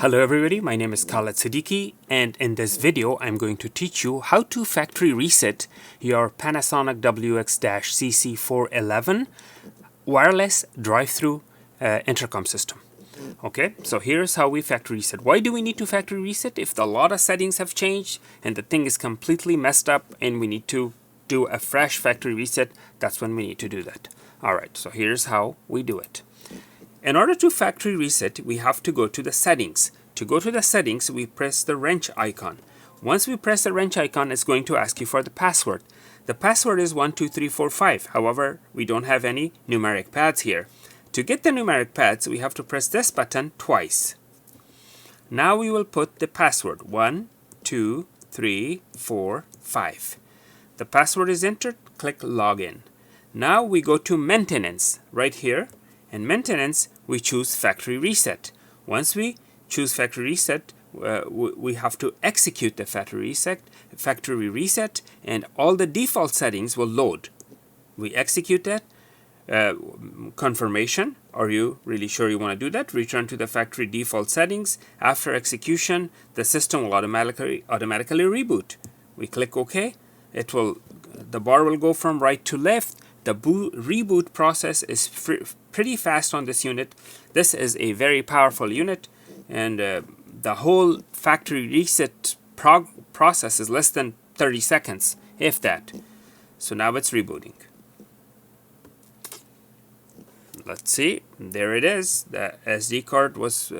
Hello everybody, my name is Khaled Siddiqui, and in this video I'm going to teach you how to factory reset your Panasonic WX-CC411 wireless drive-through intercom system. Okay, so here's how we factory reset. Why do we need to factory reset? If a lot of settings have changed and the thing is completely messed up and we need to do a fresh factory reset, that's when we need to do that. Alright, so here's how we do it. In order to factory reset, we have to go to the settings. To go to the settings, we press the wrench icon. Once we press the wrench icon, it's going to ask you for the password. The password is 12345. However, we don't have any numeric pads here. To get the numeric pads, we have to press this button twice. Now we will put the password 12345. The password is entered, click login. Now we go to maintenance right here. In maintenance, we choose factory reset. Once we choose factory reset, we have to execute the factory reset, and all the default settings will load. We execute that. Confirmation. Are you really sure you want to do that? Return to the factory default settings. After execution, the system will automatically reboot. We click OK. The bar will go from right to left. The reboot process is pretty fast on this unit. This is a very powerful unit, and the whole factory reset process is less than 30 seconds, if that. So now it's rebooting. Let's see, there it is. The SD card was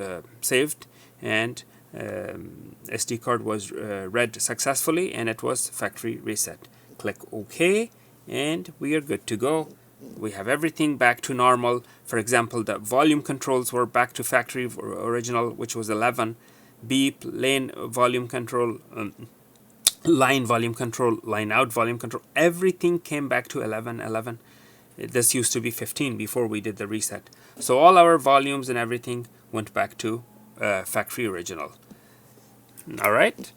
saved, and SD card was read successfully, and it was factory reset. Click OK. And we are good to go. We have everything back to normal. For example, the volume controls were back to factory original, which was 11. Beep, lane volume control, line volume control, line out volume control. Everything came back to 11. This used to be 15 before we did the reset. So all our volumes and everything went back to factory original. All right.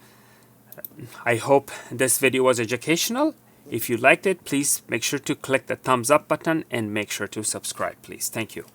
I hope this video was educational. If you liked it, please make sure to click the thumbs up button and make sure to subscribe, please. Thank you.